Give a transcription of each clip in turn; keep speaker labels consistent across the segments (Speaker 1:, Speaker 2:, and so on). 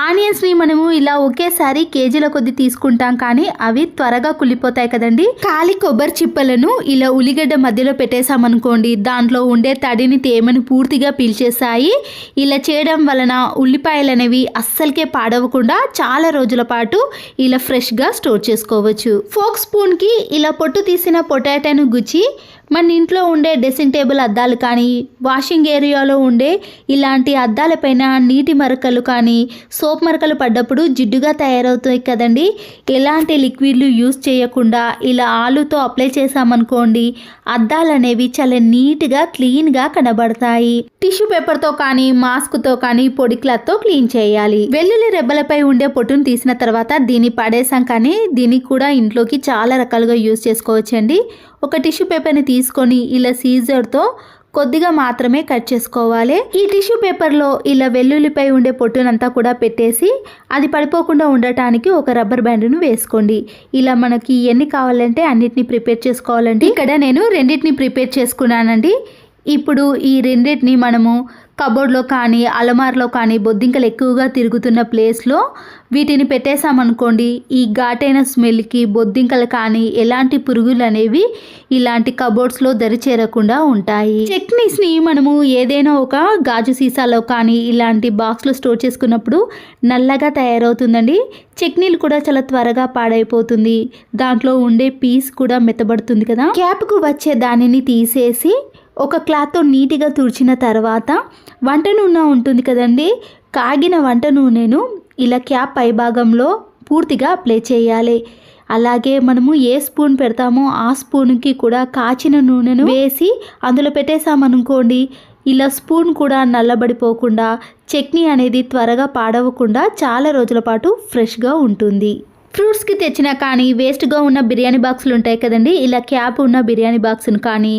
Speaker 1: ఆనియన్స్ని మనము ఇలా ఒకేసారి కేజీల కొద్ది తీసుకుంటాం, కానీ అవి త్వరగా కుళ్ళిపోతాయి కదండి. ఖాళీ కొబ్బరి చిప్పలను ఇలా ఉల్లిగడ్డ మధ్యలో పెట్టేసామనుకోండి, దాంట్లో ఉండే తడిని తేమని పూర్తిగా పీల్చేస్తాయి. ఇలా చేయడం వలన ఉల్లిపాయలు అనేవి అస్సలకే పాడవకుండా చాలా రోజుల పాటు ఇలా ఫ్రెష్గా స్టోర్ చేసుకోవచ్చు. ఫోక్ స్పూన్కి ఇలా పొట్టు తీసిన పొటాటోను గుచ్చి మన ఇంట్లో ఉండే డ్రెస్సింగ్ టేబుల్ అద్దాలు కానీ, వాషింగ్ ఏరియాలో ఉండే ఇలాంటి అద్దాలపైన నీటి మరకలు కానీ, సోప్ మరకలు పడ్డప్పుడు జిడ్డుగా తయారవుతాయి కదండి. ఎలాంటి లిక్విడ్లు యూజ్ చేయకుండా ఇలా ఆలుతో అప్లై చేసామనుకోండి, అద్దాలు అనేవి చాలా నీట్గా క్లీన్గా కనబడతాయి. టిష్యూ పేపర్తో కానీ, మాస్క్తో కానీ, పొడి క్లాత్తో క్లీన్ చేయాలి. వెల్లుల్లి రెబ్బలపై ఉండే పొట్టును తీసిన తర్వాత దీన్ని పడేసాం, కానీ దీన్ని కూడా ఇంట్లోకి చాలా రకాలుగా యూజ్ చేసుకోవచ్చండి. ఒక టిష్యూ పేపర్ని తీసుకొని ఇలా సీజర్తో కొద్దిగా మాత్రమే కట్ చేసుకోవాలి. ఈ టిష్యూ పేపర్లో ఇలా వెల్లుల్లిపై ఉండే పొట్టునంతా కూడా పెట్టేసి అది పడిపోకుండా ఉండటానికి ఒక రబ్బర్ బ్యాండ్ను వేసుకోండి. ఇలా మనకి ఎన్ని కావాలంటే అన్నిటిని ప్రిపేర్ చేసుకోవాలండి. ఇక్కడ నేను రెండింటిని ప్రిపేర్ చేసుకున్నానండి. ఇప్పుడు ఈ రెండింటిని మనము కబోర్డ్లో కానీ, అలమార్లో కానీ, బొద్దింకలు ఎక్కువగా తిరుగుతున్న ప్లేస్లో వీటిని పెట్టేసామనుకోండి, ఈ ఘాటైన స్మెల్కి బొద్దింకలు కానీ ఎలాంటి పురుగులు అనేవి ఇలాంటి కబోర్డ్స్లో దరి చేరకుండా ఉంటాయి. చట్నీస్ని మనము ఏదైనా ఒక గాజు సీసాలో కానీ ఇలాంటి బాక్స్లో స్టోర్ చేసుకున్నప్పుడు నల్లగా తయారవుతుందండి. చట్నీలు కూడా చాలా త్వరగా పాడైపోతుంది. దాంట్లో ఉండే పీస్ కూడా మెత్తబడుతుంది కదా. క్యాప్కు వచ్చే దానిని తీసేసి ఒక క్లాత్తో నీట్గా తుడిచిన తర్వాత వంట నూనె ఉంటుంది కదండి, కాగిన వంట నూనెను ఇలా క్యాప్ పై భాగంలో పూర్తిగా అప్లై చేయాలి. అలాగే మనము ఏ స్పూన్ పెడతామో ఆ స్పూన్కి కూడా కాచిన నూనెను వేసి అందులో పెట్టేసామనుకోండి, ఇలా స్పూన్ కూడా నల్లబడిపోకుండా చట్నీ అనేది త్వరగా పాడవకుండా చాలా రోజుల పాటు ఫ్రెష్గా ఉంటుంది. ఫ్రూట్స్కి తెచ్చినా కానీ వేస్ట్గా ఉన్న బిర్యానీ బాక్సులు ఉంటాయి కదండి, ఇలా క్యాప్ ఉన్న బిర్యానీ బాక్స్ను కానీ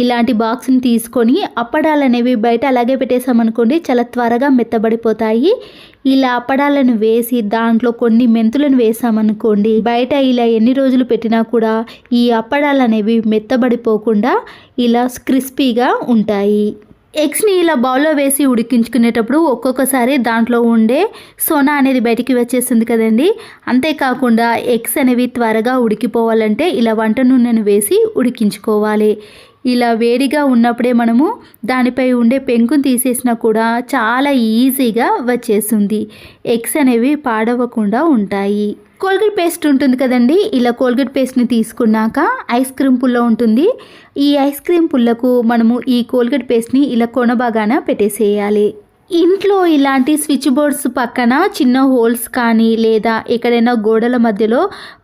Speaker 1: ఇలాంటి బాక్స్ని తీసుకొని అప్పడాలు అనేవి బయట అలాగే పెట్టేసామనుకోండి, చాలా త్వరగా మెత్తబడిపోతాయి. ఇలా అప్పడాలను వేసి దాంట్లో కొన్ని మెంతులను వేసామనుకోండి, బయట ఇలా ఎన్ని రోజులు పెట్టినా కూడా ఈ అప్పడాలు అనేవి మెత్తబడిపోకుండా ఇలా క్రిస్పీగా ఉంటాయి. ఎగ్స్ని ఇలా బౌల్లో వేసి ఉడికించుకునేటప్పుడు ఒక్కొక్కసారి దాంట్లో ఉండే సోనా అనేది బయటికి వచ్చేస్తుంది కదండి. అంతేకాకుండా ఎగ్స్ అనేవి త్వరగా ఉడికిపోవాలంటే ఇలా వంట నూనెను వేసి ఉడికించుకోవాలి. ఇలా వేడిగా ఉన్నప్పుడే మనము దానిపై ఉండే పెంకును తీసేసినా కూడా చాలా ఈజీగా వచ్చేస్తుంది. ఎగ్స్ అనేవి పాడవకుండా ఉంటాయి. కోల్గేట్ పేస్ట్ ఉంటుంది కదండి, ఇలా కోల్గేట్ పేస్ట్ని తీసుకున్నాక ఐస్ క్రీమ్ పుల్ల ఉంటుంది. ఈ ఐస్ క్రీమ్ పుల్లకు మనము ఈ కోల్గేట్ పేస్ట్ని ఇలా కొనబాగాన పెట్టేసేయాలి. ఇంట్లో ఇలాంటి స్విచ్ బోర్డ్స్ పక్కన చిన్న హోల్స్ కానీ లేదా ఎక్కడైనా గోడల మధ్యలో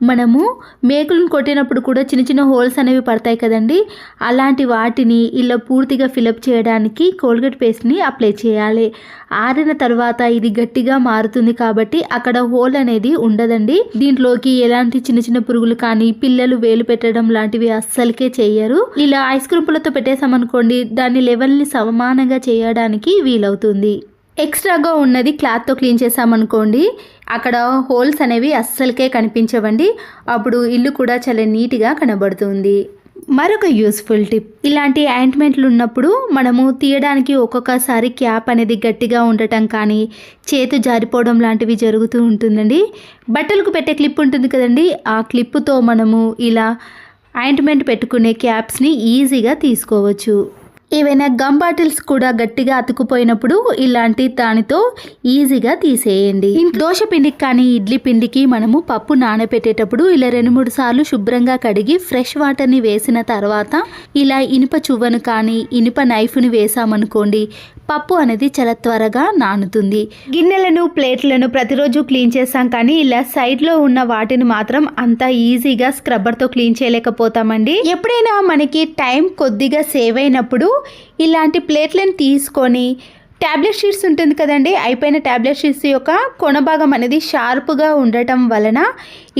Speaker 1: మనము మేకులను కొట్టినప్పుడు కూడా చిన్న చిన్న హోల్స్ అనేవి పడతాయి కదండి, అలాంటి వాటిని ఇలా పూర్తిగా ఫిలప్ చేయడానికి కోల్గేట్ పేస్ట్ని అప్లై చేయాలి. ఆరిన తర్వాత ఇది గట్టిగా మారుతుంది కాబట్టి అక్కడ హోల్ అనేది ఉండదండి. దీంట్లోకి ఎలాంటి చిన్న చిన్న పురుగులు కానీ పిల్లలు వేలు పెట్టడం లాంటివి అస్సలకే చేయరు. ఇలా ఐస్ క్రీమ్ పుల్లతో పెట్టేసామనుకోండి, దాని లెవెల్ని సమానంగా చేయడానికి వీలవుతుంది. ఎక్స్ట్రాగా ఉన్నది క్లాత్తో క్లీన్ చేసామనుకోండి, అక్కడ హోల్స్ అనేవి అస్సలకే కనిపించవండి. అప్పుడు ఇల్లు కూడా చాలా నీట్గా కనబడుతుంది. మరొక యూస్ఫుల్ టిప్, ఇలాంటి ఆయింట్మెంట్లు ఉన్నప్పుడు మనము తీయడానికి ఒక్కొక్కసారి క్యాప్ అనేది గట్టిగా ఉండటం కానీ చేతు జారిపోవడం లాంటివి జరుగుతూ ఉంటుందండి. బట్టలకు పెట్టే క్లిప్ ఉంటుంది కదండి, ఆ క్లిప్పుతో మనము ఇలా ఆయింట్మెంట్ పెట్టుకునే క్యాప్స్ని ఈజీగా తీసుకోవచ్చు. ఏవైనా గమ్ బాటిల్స్ కూడా గట్టిగా అతుకుపోయినప్పుడు ఇలాంటి దానితో ఈజీగా తీసేయండి. దోశ పిండికి కానీ ఇడ్లీ పిండికి మనము పప్పు నానబెట్టేటప్పుడు ఇలా 2-3 సార్లు శుభ్రంగా కడిగి ఫ్రెష్ వాటర్ని వేసిన తర్వాత ఇలా ఇనుప చువ్వను కానీ ఇనుప నైఫ్ని వేసామనుకోండి, పప్పు అనేది చాలా త్వరగా నానుతుంది. గిన్నెలను ప్లేట్లను ప్రతిరోజు క్లీన్ చేస్తాం, కానీ ఇలా సైడ్లో ఉన్న వాటిని మాత్రం అంత ఈజీగా స్క్రబ్బర్తో క్లీన్ చేయలేకపోతామండి. ఎప్పుడైనా మనకి టైం కొద్దిగా సేవ్ అయినప్పుడు ఇలాంటి ప్లేట్లను తీసుకొని ట్యాబ్లెట్ షీట్స్ ఉంటుంది కదండి, అయిపోయిన ట్యాబ్లెట్ షీట్స్ యొక్క కొన భాగం అనేది షార్ప్గా ఉండటం వలన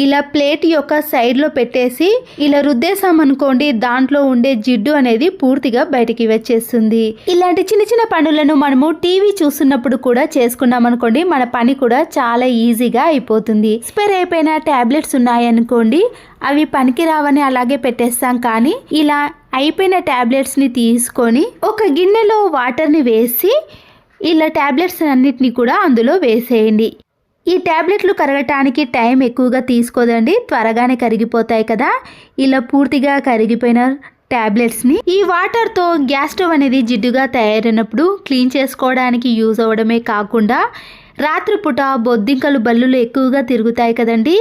Speaker 1: ఇలా ప్లేట్ యొక్క సైడ్లో పెట్టేసి ఇలా రుద్దేసామనుకోండి, దాంట్లో ఉండే జిడ్డు అనేది పూర్తిగా బయటికి వచ్చేస్తుంది. ఇలాంటి చిన్న చిన్న పనులను మనము టీవీ చూస్తున్నప్పుడు కూడా చేసుకున్నాం అనుకోండి, మన పని కూడా చాలా ఈజీగా అయిపోతుంది. స్పేర్ అయిపోయిన ట్యాబ్లెట్స్ ఉన్నాయనుకోండి, అవి పనికి రావని అలాగే పెట్టేస్తాం, కానీ ఇలా అయిపోయిన ట్యాబ్లెట్స్ని తీసుకొని ఒక గిన్నెలో వాటర్ని వేసి ఇలా ట్యాబ్లెట్స్ అన్నిటిని కూడా అందులో వేసేయండి. ఈ ట్యాబ్లెట్లు కరగటానికి టైం ఎక్కువగా తీసుకోదండి, త్వరగానే కరిగిపోతాయి కదా. ఇలా పూర్తిగా కరిగిపోయిన ట్యాబ్లెట్స్ని ఈ వాటర్తో గ్యాస్ స్టవ్ అనేది జిడ్డుగా తయారైనప్పుడు క్లీన్ చేసుకోవడానికి యూజ్ అవ్వడమే కాకుండా రాత్రిపూట బొద్దింకలు బల్లులు ఎక్కువగా తిరుగుతాయి కదండి.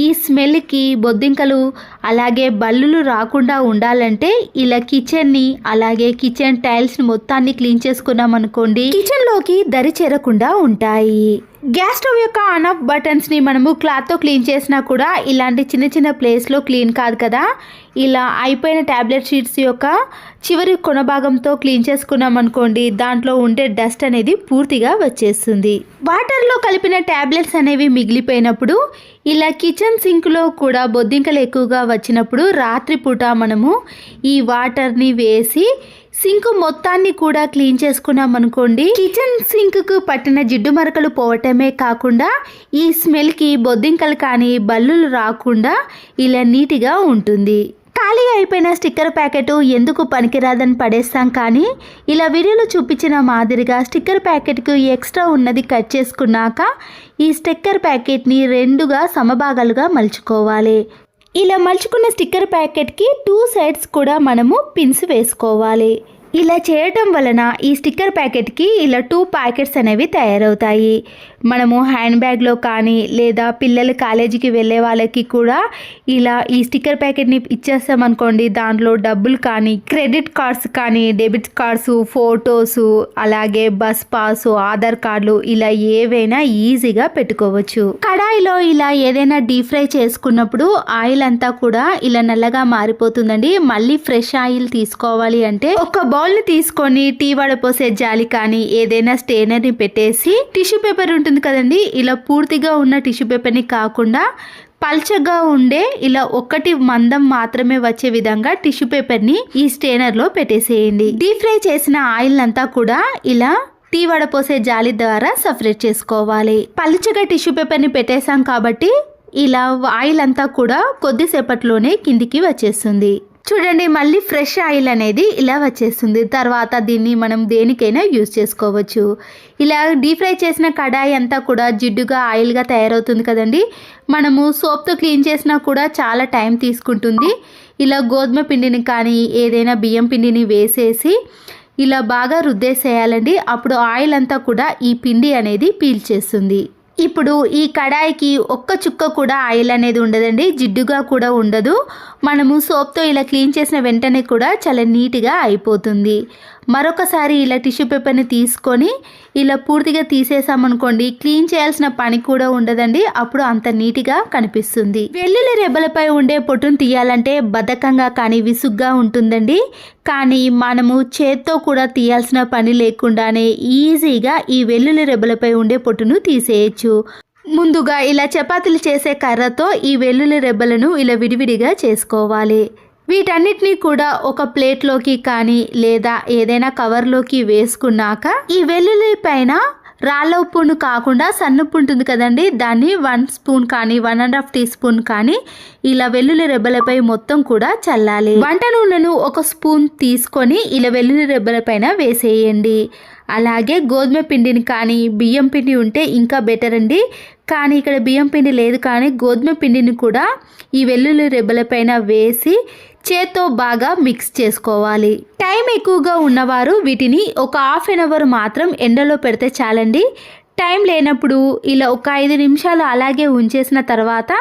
Speaker 1: ఈ స్మెల్కి బొద్దింకలు అలాగే బల్లులు రాకుండా ఉండాలంటే ఇలా కిచెన్ని అలాగే కిచెన్ టైల్స్ని మొత్తాన్ని క్లీన్ చేసుకున్నాం అనుకోండి, కిచెన్లోకి దరి చేరకుండా ఉంటాయి. గ్యాస్ స్టవ్ యొక్క ఆన్ ఆఫ్ బటన్స్ని మనము క్లాత్తో క్లీన్ చేసినా కూడా ఇలాంటి చిన్న చిన్న ప్లేస్లో క్లీన్ కాదు కదా. ఇలా అయిపోయిన ట్యాబ్లెట్ షీట్స్ యొక్క చివరి కొనభాగంతో క్లీన్ చేసుకున్నాం అనుకోండి, దాంట్లో ఉండే డస్ట్ అనేది పూర్తిగా వచ్చేస్తుంది. వాటర్లో కలిపిన ట్యాబ్లెట్స్ అనేవి మిగిలిపోయినప్పుడు ఇలా కిచెన్ సింక్లో కూడా బొద్దింకలు ఎక్కువగా వచ్చినప్పుడు రాత్రిపూట మనము ఈ వాటర్ని వేసి సింక్ మొత్తాన్ని కూడా క్లీన్ చేసుకున్నాం అనుకోండి, కిచెన్ సింక్కు పట్టిన జిడ్డు మరకలు పోవటమే కాకుండా ఈ స్మెల్కి బొద్దింకలు కానీ బల్లులు రాకుండా ఇలా నీట్గా ఉంటుంది. ఖాళీ అయిపోయిన స్టిక్కర్ ప్యాకెట్ ఎందుకు పనికిరాదని పడేస్తాం, కానీ ఇలా వీడియోలో చూపించిన మాదిరిగా స్టిక్కర్ ప్యాకెట్కు ఎక్స్ట్రా ఉన్నది కట్ చేసుకున్నాక ఈ స్టిక్కర్ ప్యాకెట్ని రెండుగా సమభాగాలుగా మలుచుకోవాలి. ఇలా మలుచుకున్న స్టిక్కర్ ప్యాకెట్కి 2 సైడ్స్ కూడా మనము పిన్స్ వేసుకోవాలి. ఇలా చేయటం వలన ఈ స్టిక్కర్ ప్యాకెట్కి ఇలా 2 ప్యాకెట్స్ అనేవి తయారవుతాయి. మనము హ్యాండ్ బ్యాగ్లో కానీ లేదా పిల్లలు కాలేజీకి వెళ్ళే వాళ్ళకి కూడా ఇలా ఈ స్టిక్కర్ ప్యాకెట్ని ఇచ్చేస్తామనుకోండి, దాంట్లో డబ్బులు కానీ క్రెడిట్ కార్డ్స్ కానీ డెబిట్ కార్డ్స్, ఫొటోస్ అలాగే బస్ పాస్, ఆధార్ కార్డులు ఇలా ఏవైనా ఈజీగా పెట్టుకోవచ్చు. కడాయిలో ఇలా ఏదైనా డీప్ ఫ్రై చేసుకున్నప్పుడు ఆయిల్ అంతా కూడా ఇలా నల్లగా మారిపోతుందండి. మళ్ళీ ఫ్రెష్ ఆయిల్ తీసుకోవాలి అంటే ఒక బౌల్ని తీసుకొని టీ వడపోసే జాలి కానీ ఏదైనా స్టెయినర్ని పెట్టేసి టిష్యూ పేపర్ ఉంటుంది కదండి, ఇలా పూర్తిగా ఉన్న టిష్యూ పేపర్ని కాకుండా పల్చగా ఉండే ఇలా ఒకటి మందం మాత్రమే వచ్చే విధంగా టిష్యూ పేపర్ని ఈ స్టెయినర్లో పెట్టేసేయండి. డీప్ ఫ్రై చేసిన ఆయిల్ అంతా కూడా ఇలా టీ వడపోసే జాలి ద్వారా సపరేట్ చేసుకోవాలి. పలుచగా టిష్యూ పేపర్ని పెట్టేసాం కాబట్టి ఇలా ఆయిల్ అంతా కూడా కొద్దిసేపట్లోనే కిందికి వచ్చేస్తుంది. చూడండి, మళ్ళీ ఫ్రెష్ ఆయిల్ అనేది ఇలా వచ్చేస్తుంది. తర్వాత దీన్ని మనం దేనికైనా యూజ్ చేసుకోవచ్చు. ఇలా డీప్ ఫ్రై చేసిన కడాయి అంతా కూడా జిడ్డుగా ఆయిల్గా తయారవుతుంది కదండి. మనము సోప్తో క్లీన్ చేసినా కూడా చాలా టైం తీసుకుంటుంది. ఇలా గోధుమ పిండిని కానీ ఏదైనా బియ్యం పిండిని వేసేసి ఇలా బాగా రుద్దేసేయాలండి. అప్పుడు ఆయిల్ అంతా కూడా ఈ పిండి అనేది పీల్చేస్తుంది. ఇప్పుడు ఈ కడాయికి ఒక్క చుక్క కూడా ఆయిల్ అనేది ఉండదండి, జిడ్డుగా కూడా ఉండదు. మనము సోప్తో ఇలా క్లీన్ చేసిన వెంటనే కూడా చాలా నీట్గా అయిపోతుంది. మరొకసారి ఇలా టిష్యూ పేపర్ని తీసుకొని ఇలా పూర్తిగా తీసేసామనుకోండి, క్లీన్ చేయాల్సిన పని కూడా ఉండదండి. అప్పుడు అంత నీట్గా కనిపిస్తుంది. వెల్లుల్లి రెబ్బలపై ఉండే పొట్టును తీయాలంటే బద్ధకంగా కానీ విసుగ్గా ఉంటుందండి. కానీ మనము చేత్తో కూడా తీయాల్సిన పని లేకుండానే ఈజీగా ఈ వెల్లుల్లి రెబ్బలపై ఉండే పొట్టును తీసేయచ్చు. ముందుగా ఇలా చపాతీలు చేసే కర్రతో ఈ వెల్లుల్లి రెబ్బలను ఇలా విడివిడిగా చేసుకోవాలి. వీటన్నిటిని కూడా ఒక ప్లేట్లోకి కానీ లేదా ఏదైనా కవర్లోకి వేసుకున్నాక ఈ వెల్లుల్లి పైన రాళ్ళ ఉప్పును కాకుండా సన్నుప్పు ఉంటుంది కదండి, దాన్ని 1 స్పూన్ కానీ 1.5 టీ స్పూన్ కానీ ఇలా వెల్లుల్లి రెబ్బలపై మొత్తం కూడా చల్లాలి. వంట నూనెను 1 స్పూన్ తీసుకొని ఇలా వెల్లుల్లి రెబ్బల పైన వేసేయండి. అలాగే గోధుమ పిండిని కానీ బియ్యం పిండి ఉంటే ఇంకా బెటర్ అండి. కానీ ఇక్కడ బియ్యం పిండి లేదు, కానీ గోధుమ పిండిని కూడా ఈ వెల్లుల్లి రెబ్బల పైన వేసి చేత్తో బాగా మిక్స్ చేసుకోవాలి. టైం ఎక్కువగా ఉన్నవారు వీటిని ఒక ½ అవర్ మాత్రం ఎండలో పెడితే చాలండి. టైం లేనప్పుడు ఇలా ఒక 5 నిమిషాలు అలాగే ఉంచేసిన తర్వాత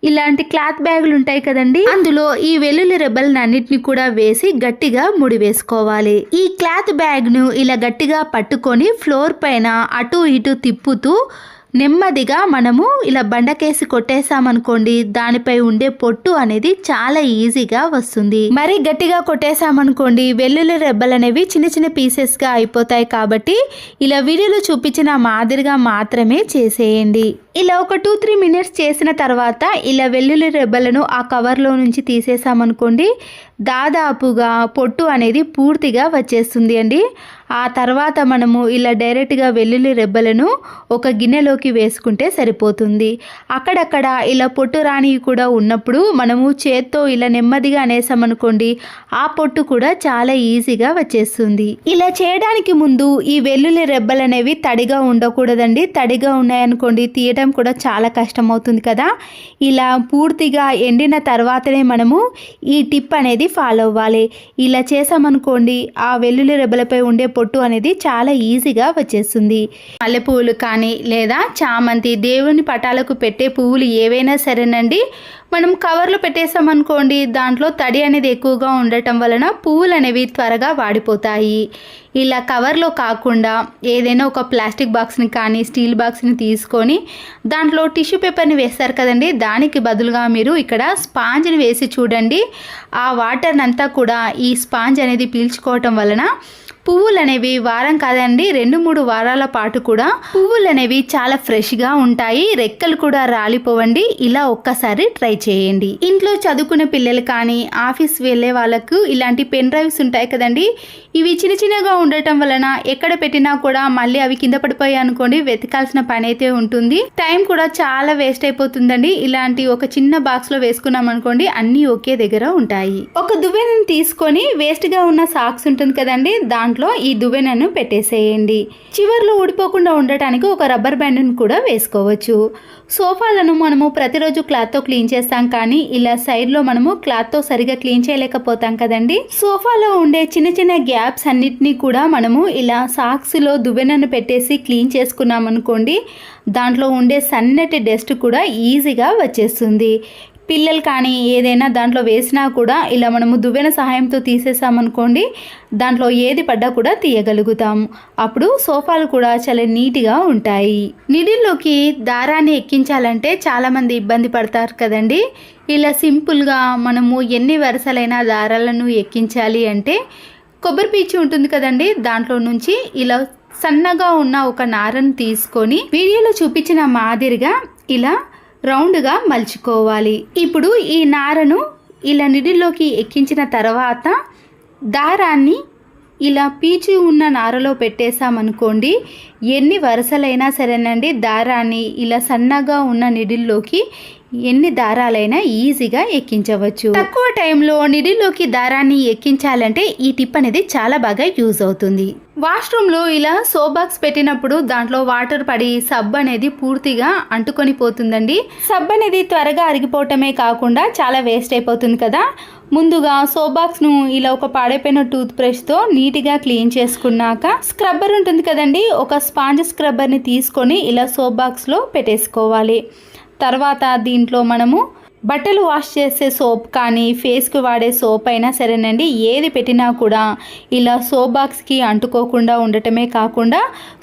Speaker 1: ఇలాంటి క్లాత్ బ్యాగులు ఉంటాయి కదండి, అందులో ఈ వెల్లుల్లి రెబ్బలను అన్నిటిని కూడా వేసి గట్టిగా ముడి వేసుకోవాలి. ఈ క్లాత్ బ్యాగ్ను ఇలా గట్టిగా పట్టుకొని ఫ్లోర్ పైన అటు ఇటు తిప్పుతూ నెమ్మదిగా మనము ఇలా బండకేసి కొట్టేసామనుకోండి, దానిపై ఉండే పొట్టు అనేది చాలా ఈజీగా వస్తుంది. మరీ గట్టిగా కొట్టేసామనుకోండి వెల్లుల్లి రెబ్బలు అనేవి చిన్న చిన్న పీసెస్గా అయిపోతాయి. కాబట్టి ఇలా వీడియోలో చూపించిన మాదిరిగా మాత్రమే చేసేయండి. ఇలా ఒక 2-3 మినిట్స్ చేసిన తర్వాత ఇలా వెల్లుల్లి రెబ్బలను ఆ కవర్లో నుంచి తీసేసామనుకోండి, దాదాపుగా పొట్టు అనేది పూర్తిగా వచ్చేస్తుంది అండి. ఆ తర్వాత మనము ఇలా డైరెక్ట్గా వెల్లుల్లి రెబ్బలను ఒక గిన్నెలోకి వేసుకుంటే సరిపోతుంది. అక్కడక్కడ ఇలా పొట్టు రానివి కూడా ఉన్నప్పుడు మనము చేత్తో ఇలా నెమ్మదిగా అనేసామనుకోండి, ఆ పొట్టు కూడా చాలా ఈజీగా వచ్చేస్తుంది. ఇలా చేయడానికి ముందు ఈ వెల్లుల్లి రెబ్బలు అనేవి తడిగా ఉండకూడదండి. తడిగా ఉన్నాయనుకోండి తీయడం కూడా చాలా కష్టం అవుతుంది కదా. ఇలా పూర్తిగా ఎండిన తర్వాతనే మనము ఈ టిప్ అనేది ఫాలో అవ్వాలి. ఇలా చేసామనుకోండి ఆ వెల్లుల్లి రెబ్బలపై ఉండే పొట్టు అనేది చాలా ఈజీగా వచ్చేస్తుంది. మల్లెపూలు కానీ లేదా చామంతి, దేవుని పటాలకు పెట్టే పువ్వులు ఏవైనా సరేనండి, మనం కవర్లో పెట్టేసామనుకోండి దాంట్లో తడి అనేది ఎక్కువగా ఉండటం వలన పువ్వులు అనేవి త్వరగా వాడిపోతాయి. ఇలా కవర్లో కాకుండా ఏదైనా ఒక ప్లాస్టిక్ బాక్స్ని కానీ స్టీల్ బాక్స్ని తీసుకొని దాంట్లో టిష్యూ పేపర్ని వేస్తారు కదండి, దానికి బదులుగా మీరు ఇక్కడ స్పాంజ్ని వేసి చూడండి. ఆ వాటర్ని అంతా కూడా ఈ స్పాంజ్ అనేది పీల్చుకోవటం వలన పువ్వులు అనేవి వారం కాదండి 2-3 వారాల పాటు కూడా పువ్వులు అనేవి చాలా ఫ్రెష్గా ఉంటాయి. రెక్కలు కూడా రాలిపోవండి. ఇలా ఒక్కసారి ట్రై చేయండి. ఇంట్లో చదువుకునే పిల్లలు కానీ ఆఫీస్ వెళ్ళే వాళ్ళకు ఇలాంటి పెన్ డ్రైవ్స్ ఉంటాయి కదండి, ఇవి చిన్న చిన్నగా ఉండటం వలన ఎక్కడ పెట్టినా కూడా మళ్ళీ అవి కింద పడిపోయాయి అనుకోండి వెతకాల్సిన పని అయితే ఉంటుంది. టైం కూడా చాలా వేస్ట్ అయిపోతుందండి. ఇలాంటి ఒక చిన్న బాక్స్లో వేసుకున్నాం అనుకోండి అన్నీ ఒకే దగ్గర ఉంటాయి. ఒక దువ్వెనను తీసుకొని వేస్ట్గా ఉన్న సాక్స్ ఉంటుంది కదండి, దాంట్లో ఈ దువ్వెనను పెట్టేసేయండి. చివర్లో ఊడిపోకుండా ఉండటానికి ఒక రబ్బర్ బ్యాండ్ను కూడా వేసుకోవచ్చు. సోఫాలను మనము ప్రతిరోజు క్లాత్తో క్లీన్ చేస్తాం కానీ ఇలా సైడ్లో మనము క్లాత్తో సరిగా క్లీన్ చేయలేకపోతాం కదండి. సోఫాలో ఉండే చిన్న చిన్న గ్యాప్స్ అన్నిటినీ కూడా మనము ఇలా సాక్స్లో దువ్వెనను పెట్టేసి క్లీన్ చేసుకున్నాం అనుకోండి దాంట్లో ఉండే సన్నటి డస్ట్ కూడా ఈజీగా వచ్చేస్తుంది. పిల్లలు కానీ ఏదైనా దాంట్లో వేసినా కూడా ఇలా మనము దువ్వెన సహాయంతో తీసేసామనుకోండి దాంట్లో ఏది పడ్డా కూడా తీయగలుగుతాము. అప్పుడు సోఫాలు కూడా చాలా నీట్గా ఉంటాయి. నిడిల్లోకి దారాన్ని ఎక్కించాలంటే చాలామంది ఇబ్బంది పడతారు కదండి. ఇలా సింపుల్గా మనము ఎన్ని వరుసలైన దారాలను ఎక్కించాలి అంటే కొబ్బరి పీచు ఉంటుంది కదండి, దాంట్లో నుంచి ఇలా సన్నగా ఉన్న ఒక నారను తీసుకొని వీడియోలో చూపించిన మాదిరిగా ఇలా రౌండ్గా మలుచుకోవాలి. ఇప్పుడు ఈ నారను ఇలా నిడిల్లోకి ఎక్కించిన తర్వాత దారాన్ని ఇలా పీచు ఉన్న నారలో పెట్టేసామనుకోండి ఎన్ని వరుసలైనా సరేనండి దారాన్ని ఇలా సన్నగా ఉన్న నిడిల్లోకి ఎన్ని దారాలైనా ఈజీగా ఎక్కించవచ్చు. తక్కువ టైంలో నిడిల్లోకి దారాన్ని ఎక్కించాలంటే ఈ టిప్ అనేది చాలా బాగా యూజ్ అవుతుంది. వాష్రూమ్లో ఇలా సోప్ బాక్స్ పెట్టినప్పుడు దాంట్లో వాటర్ పడి సబ్బు అనేది పూర్తిగా అంటుకొని పోతుందండి. సబ్బు అనేది త్వరగా అరిగిపోవటమే కాకుండా చాలా వేస్ట్ అయిపోతుంది కదా. ముందుగా సోప్ బాక్స్ను ఇలా ఒక పాడైపోయిన టూత్ బ్రష్తో నీట్గా క్లీన్ చేసుకున్నాక స్క్రబ్బర్ ఉంటుంది కదండి, ఒక స్పాంజ్ స్క్రబ్బర్ని తీసుకొని ఇలా సోప్ బాక్స్లో పెట్టేసుకోవాలి. తర్వాత దీంట్లో మనము బట్టలు వాష్ చేసే సోప్ కానీ ఫేస్కి వాడే సోప్ అయినా సరేనండి, ఏది పెట్టినా కూడా ఇలా సోప్ బాక్స్కి అంటుకోకుండా ఉండటమే కాకుండా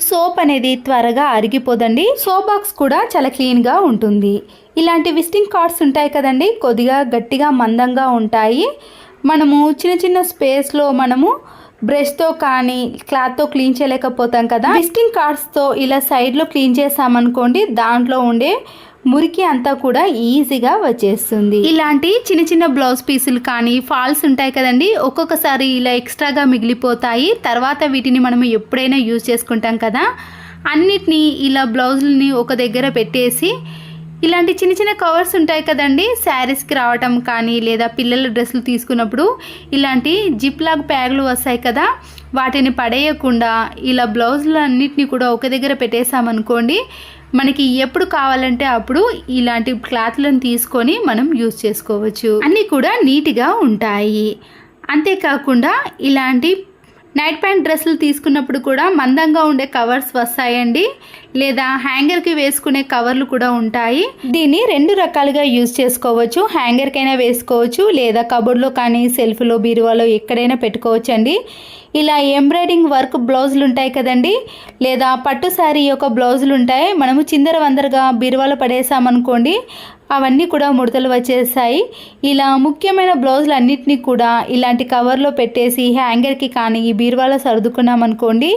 Speaker 1: సోప్ అనేది త్వరగా అరిగిపోదండి. సోప్ బాక్స్ కూడా చాలా క్లీన్గా ఉంటుంది. ఇలాంటి విజిటింగ్ కార్డ్స్ ఉంటాయి కదండి, కొద్దిగా గట్టిగా మందంగా ఉంటాయి. మనము చిన్న చిన్న స్పేస్లో మనము బ్రష్తో కానీ క్లాత్తో క్లీన్ చేయలేకపోతాం కదా. విజిటింగ్ కార్డ్స్తో ఇలా సైడ్లో క్లీన్ చేసామనుకోండి దాంట్లో ఉండే మురికి అంతా కూడా ఈజీగా వచ్చేస్తుంది. ఇలాంటి చిన్న చిన్న బ్లౌజ్ పీసులు కానీ ఫాల్స్ ఉంటాయి కదండి, ఒక్కొక్కసారి ఇలా ఎక్స్ట్రాగా మిగిలిపోతాయి. తర్వాత వీటిని మనం ఎప్పుడైనా యూజ్ చేసుకుంటాం కదా. అన్నిటినీ ఇలా బ్లౌజులని ఒక దగ్గర పెట్టేసి ఇలాంటి చిన్న చిన్న కవర్స్ ఉంటాయి కదండి, శారీస్కి రావటం కానీ లేదా పిల్లల డ్రెస్సులు తీసుకున్నప్పుడు ఇలాంటి జిప్ లాగ్ బ్యాగులు వస్తాయి కదా, వాటిని పడేయకుండా ఇలా బ్లౌజులు అన్నిటినీ కూడా ఒక దగ్గర పెట్టేసామనుకోండి మనకి ఎప్పుడు కావాలంటే అప్పుడు ఇలాంటి క్లాత్లను తీసుకొని మనం యూజ్ చేసుకోవచ్చు. అన్నీ కూడా నీట్గా ఉంటాయి. అంతేకాకుండా ఇలాంటి నైట్ ప్యాంట్ డ్రెస్సులు తీసుకున్నప్పుడు కూడా మందంగా ఉండే కవర్స్ వస్తాయండి, లేదా హ్యాంగర్కి వేసుకునే కవర్లు కూడా ఉంటాయి. దీన్ని 2 రకాలుగా యూజ్ చేసుకోవచ్చు. హ్యాంగర్కైనా వేసుకోవచ్చు లేదా కబోర్డ్లో కానీ సెల్ఫ్లో బీరువాలో ఎక్కడైనా పెట్టుకోవచ్చు అండి. ఇలా ఎంబ్రాయిడింగ్ వర్క్ బ్లౌజులు ఉంటాయి కదండి, లేదా పట్టు శారీ యొక్క బ్లౌజులు ఉంటాయి, మనము చిందర వందరగా బీరువాలో పడేసామనుకోండి అవన్నీ కూడా ముడతలు వచ్చేసాయి. ఇలా ముఖ్యమైన బ్లౌజులు అన్నిటినీ కూడా ఇలాంటి కవర్లో పెట్టేసి హ్యాంగర్కి కానీ బీరువాలో సర్దుకున్నాం అనుకోండి,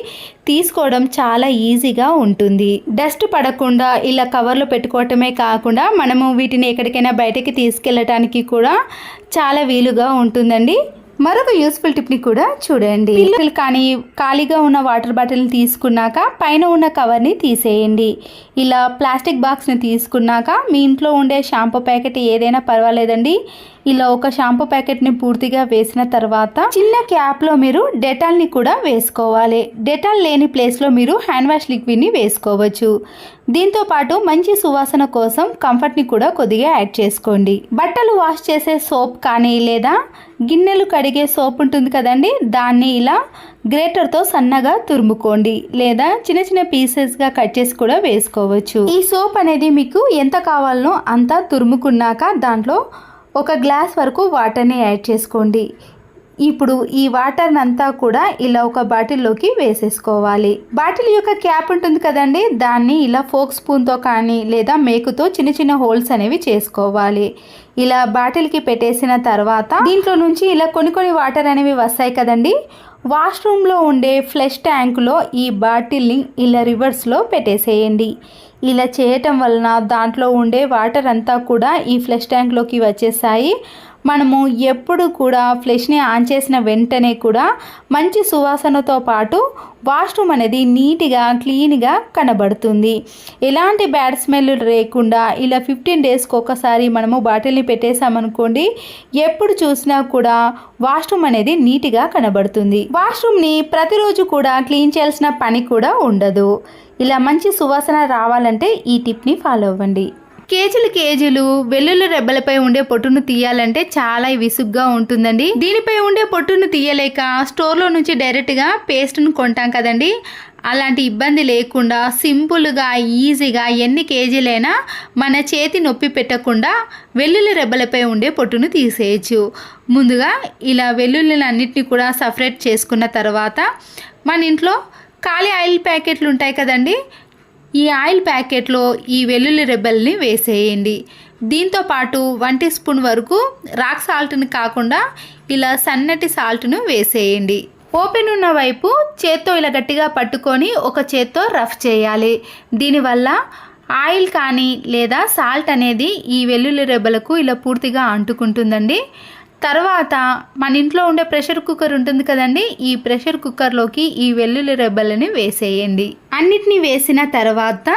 Speaker 1: తీసుకోవడం చాలా ఈజీగా ఉంటుంది. డస్ట్ పడకుండా ఇలా కవర్లో పెట్టుకోవటమే కాకుండా మనము వీటిని ఎక్కడికైనా బయటకి తీసుకెళ్ళటానికి కూడా చాలా వీలుగా ఉంటుందండి. మరొక యూస్ఫుల్ టిప్ని కూడా చూడండి. పిల్లలు కానీ ఖాళీగా ఉన్న వాటర్ బాటిల్ని తీసుకున్నాక పైన ఉన్న కవర్ని తీసేయండి. ఇలా ప్లాస్టిక్ బాక్స్ని తీసుకున్నాక మీ ఇంట్లో ఉండే షాంపూ ప్యాకెట్ ఏదైనా పర్వాలేదండి. ఇలా ఒక షాంపూ ప్యాకెట్ని పూర్తిగా వేసిన తర్వాత చిన్న క్యాప్లో మీరు డెటాల్ని కూడా వేసుకోవాలి. డెటాల్ లేని ప్లేస్లో మీరు హ్యాండ్ వాష్ లిక్విడ్ని వేసుకోవచ్చు. దీంతో పాటు మంచి సువాసన కోసం కంఫర్ట్ని కూడా కొద్దిగా యాడ్ చేసుకోండి. బట్టలు వాష్ చేసే సోప్ కానీ లేదా గిన్నెలు కడిగే సోప్ ఉంటుంది కదండి, దాన్ని ఇలా గ్రేటర్తో సన్నగా తురుముకోండి లేదా చిన్న చిన్న పీసెస్గా కట్ చేసి కూడా వేసుకోవచ్చు. ఈ సోప్ అనేది మీకు ఎంత కావాలనో అంత తురుముకున్నాక దాంట్లో ఒక గ్లాస్ వరకు వాటర్ని యాడ్ చేసుకోండి. ఇప్పుడు ఈ వాటర్ని అంతా కూడా ఇలా ఒక బాటిల్లోకి వేసేసుకోవాలి. బాటిల్ యొక్క క్యాప్ ఉంటుంది కదండి, దాన్ని ఇలా ఫోక్ స్పూన్తో కానీ లేదా మేకుతో చిన్న చిన్న హోల్స్ అనేవి చేసుకోవాలి. ఇలా బాటిల్కి పెట్టేసిన తర్వాత దీంట్లో నుంచి ఇలా కొన్ని వాటర్ అనేవి వస్తాయి కదండి, వాష్రూమ్లో ఉండే ఫ్లష్ ట్యాంకులో ఈ బాటిల్ని ఇలా రివర్స్లో పెట్టేసేయండి. ఇలా చేయటం వలన దాంట్లో ఉండే వాటర్ అంతా కూడా ఈ ఫ్లష్ ట్యాంక్లోకి వచ్చేసాయి. మనము ఎప్పుడు కూడా ఫ్లష్ని ఆన్ చేసిన వెంటనే కూడా మంచి సువాసనతో పాటు వాష్రూమ్ అనేది నీట్గా క్లీన్గా కనబడుతుంది. ఎలాంటి బ్యాడ్ స్మెల్ లేకుండా ఇలా 15 డేస్కి ఒకసారి మనము బాటిల్ని పెట్టేసామనుకోండి, ఎప్పుడు చూసినా కూడా వాష్రూమ్ అనేది నీట్గా కనబడుతుంది. వాష్రూమ్ని ప్రతిరోజు కూడా క్లీన్ చేయాల్సిన పని కూడా ఉండదు. ఇలా మంచి సువాసన రావాలంటే ఈ టిప్ని ఫాలో అవ్వండి. కేజీలు వెల్లుల్లి రెబ్బలపై ఉండే పొట్టును తీయాలంటే చాలా విసుగ్గా ఉంటుందండి. దీనిపై ఉండే పొట్టును తీయలేక స్టోర్లో నుంచి డైరెక్ట్గా పేస్ట్ను కొంటాం కదండి. అలాంటి ఇబ్బంది లేకుండా సింపుల్గా ఈజీగా ఎన్ని కేజీలైనా మన చేతి నొప్పి పెట్టకుండా వెల్లుల్లి రెబ్బలపై ఉండే పొట్టును తీసేయచ్చు. ముందుగా ఇలా వెల్లుల్లిలన్నింటినీ కూడా సపరేట్ చేసుకున్న తర్వాత మన ఇంట్లో ఖాళీ ఆయిల్ ప్యాకెట్లు ఉంటాయి కదండి, ఈ ఆయిల్ ప్యాకెట్లో ఈ వెల్లుల్లి రెబ్బల్ని వేసేయండి. దీంతో పాటు 1 టీ స్పూన్ వరకు రాక్ సాల్ట్ని కాకుండా ఇలా సన్నటి సాల్ట్ను వేసేయండి. ఓపెన్ ఉన్న వైపు చేత్తో ఇలా గట్టిగా పట్టుకొని ఒక చేత్తో రఫ్ చేయాలి. దీనివల్ల ఆయిల్ కానీ లేదా సాల్ట్ అనేది ఈ వెల్లుల్లి రెబ్బలకు ఇలా పూర్తిగా అంటుకుంటుందండి. తర్వాత మన ఇంట్లో ఉండే ప్రెషర్ కుక్కర్ ఉంటుంది కదండి, ఈ ప్రెషర్ కుక్కర్లోకి ఈ వెల్లుల్లి రెబ్బలని వేసేయండి. అన్నిటినీ వేసిన తర్వాత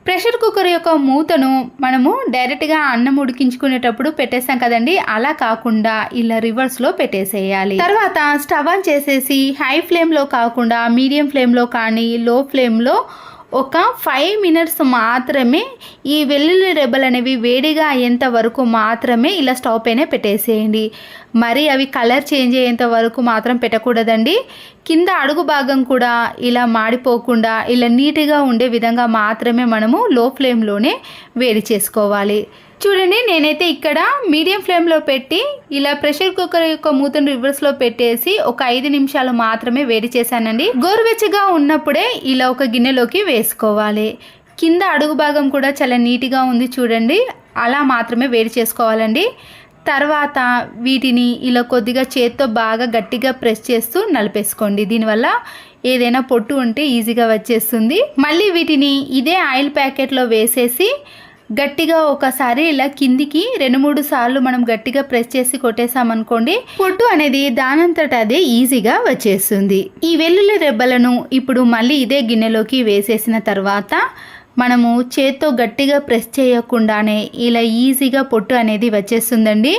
Speaker 1: ప్రెషర్ కుక్కర్ యొక్క మూతను మనము డైరెక్ట్గా అన్నం ఉడికించుకునేటప్పుడు పెట్టేసాం కదండి, అలా కాకుండా ఇలా రివర్స్లో పెట్టేసేయాలి. తర్వాత స్టవ్ ఆన్ చేసేసి హై ఫ్లేమ్లో కాకుండా మీడియం ఫ్లేమ్లో కానీ లో ఫ్లేమ్లో ఒక 5 మినిట్స్ మాత్రమే ఈ వెల్లుల్లి రెబ్బలు అనేవి వేడిగా అయ్యేంత వరకు మాత్రమే ఇలా స్టవ్ పైన పెట్టేసేయండి. మరి అవి కలర్ చేంజ్ అయ్యేంత వరకు మాత్రం పెట్టకూడదండి. కింద అడుగు భాగం కూడా ఇలా మాడిపోకుండా ఇలా నీట్గా ఉండే విధంగా మాత్రమే మనము లో ఫ్లేమ్లోనే వేడి చేసుకోవాలి. చూడండి, నేనైతే ఇక్కడ మీడియం ఫ్లేమ్లో పెట్టి ఇలా ప్రెషర్ కుక్కర్ యొక్క మూతను రివర్స్లో పెట్టేసి ఒక 5 నిమిషాలు మాత్రమే వేడి చేశానండి. గోరువెచ్చగా ఉన్నప్పుడే ఇలా ఒక గిన్నెలోకి వేసుకోవాలి. కింద అడుగు భాగం కూడా చాలా నీట్గా ఉంది చూడండి, అలా మాత్రమే వేడి చేసుకోవాలండి. తర్వాత వీటిని ఇలా కొద్దిగా చేత్తో బాగా గట్టిగా ప్రెస్ చేస్తూ నలిపేసుకోండి. దీనివల్ల ఏదైనా పొట్టు ఉంటే ఈజీగా వచ్చేస్తుంది. మళ్ళీ వీటిని ఇదే ఆయిల్ ప్యాకెట్లో వేసేసి గట్టిగా ఒకసారి ఇలా కిందికి 2-3 సార్లు మనం గట్టిగా ప్రెస్ చేసి కొట్టేసామనుకోండి, పొట్టు అనేది దానంతట అదే ఈజీగా వచ్చేస్తుంది. ఈ వెల్లుల్లి రెబ్బలను ఇప్పుడు మళ్ళీ ఇదే గిన్నెలోకి వేసేసిన తర్వాత మనము చేత్తో గట్టిగా ప్రెస్ చేయకుండానే ఇలా ఈజీగా పొట్టు అనేది వచ్చేస్తుందండి.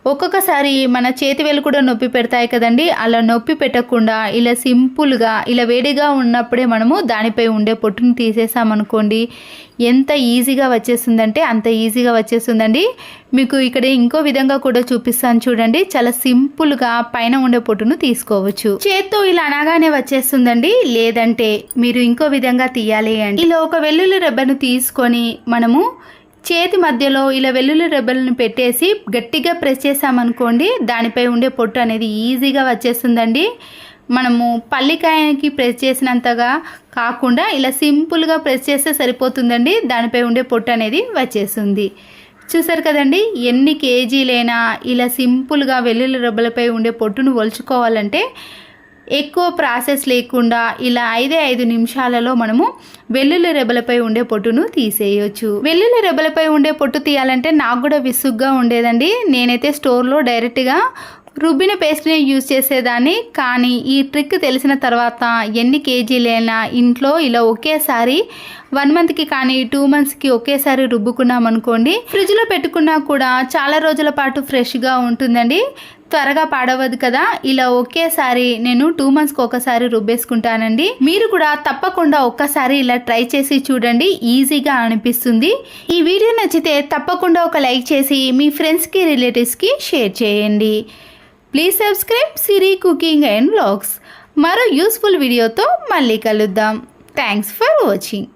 Speaker 1: ఒక్కొక్కసారి మన చేతి వేలు కూడా నొప్పి పెడతాయి కదండి, అలా నొప్పి పెట్టకుండా ఇలా సింపుల్గా ఇలా వేడిగా ఉన్నప్పుడే మనము దానిపై ఉండే పొట్టును తీసేసామనుకోండి, ఎంత ఈజీగా వచ్చేస్తుందంటే అంత ఈజీగా వచ్చేస్తుందండి. మీకు ఇక్కడ ఇంకో విధంగా కూడా చూపిస్తాను చూడండి, చాలా సింపుల్గా పైన ఉండే పొట్టును తీసుకోవచ్చు. చేత్తో ఇలా అనగానే వచ్చేస్తుందండి. లేదంటే మీరు ఇంకో విధంగా తీయాలి అంటే ఇలా ఒక వెల్లుల్లి రెబ్బను తీసుకొని మనము చేతి మధ్యలో ఇలా వెల్లుల్లి రెబ్బలను పెట్టేసి గట్టిగా ప్రెస్ చేసామనుకోండి, దానిపై ఉండే పొట్టు అనేది ఈజీగా వచ్చేస్తుందండి. మనము పల్లికాయకి ప్రెస్ చేసినంతగా కాకుండా ఇలా సింపుల్గా ప్రెస్ చేస్తే సరిపోతుందండి, దానిపై ఉండే పొట్టు అనేది వచ్చేస్తుంది. చూసారు కదండి, ఎన్ని కేజీలైనా ఇలా సింపుల్గా వెల్లుల్లి రెబ్బలపై ఉండే పొట్టును ఒలుచుకోవాలంటే ఎక్కువ ప్రాసెస్ లేకుండా ఇలా 5 నిమిషాలలో మనము వెల్లుల్లి రెబ్బలపై ఉండే పొట్టును తీసేయొచ్చు. వెల్లుల్లి రెబ్బలపై ఉండే పొట్టు తీయాలంటే నాకు కూడా విసుగ్గా ఉండేదండి. నేనైతే స్టోర్లో డైరెక్ట్గా రుబ్బిన పేస్ట్ని యూజ్ చేసేదాన్ని. కానీ ఈ ట్రిక్ తెలిసిన తర్వాత ఎన్ని కేజీలైనా ఇంట్లో ఇలా ఒకేసారి 1 మంత్కి కానీ 2 మంత్స్కి ఒకేసారి రుబ్బుకున్నాం అనుకోండి, ఫ్రిడ్జ్లో పెట్టుకున్నా కూడా చాలా రోజుల పాటు ఫ్రెష్గా ఉంటుందండి, త్వరగా పాడవద్దు కదా. ఇలా ఒకేసారి నేను 2 మంత్స్కి ఒకసారి రుబ్బేసుకుంటానండి. మీరు కూడా తప్పకుండా ఒక్కసారి ఇలా ట్రై చేసి చూడండి, ఈజీగా అనిపిస్తుంది. ఈ వీడియో నచ్చితే తప్పకుండా ఒక లైక్ చేసి మీ ఫ్రెండ్స్కి రిలేటివ్స్కి షేర్ చేయండి. Please subscribe Siri cooking and vlogs. మరో యూస్ఫుల్ వీడియోతో మళ్ళీ కలుద్దాం. Thanks for watching.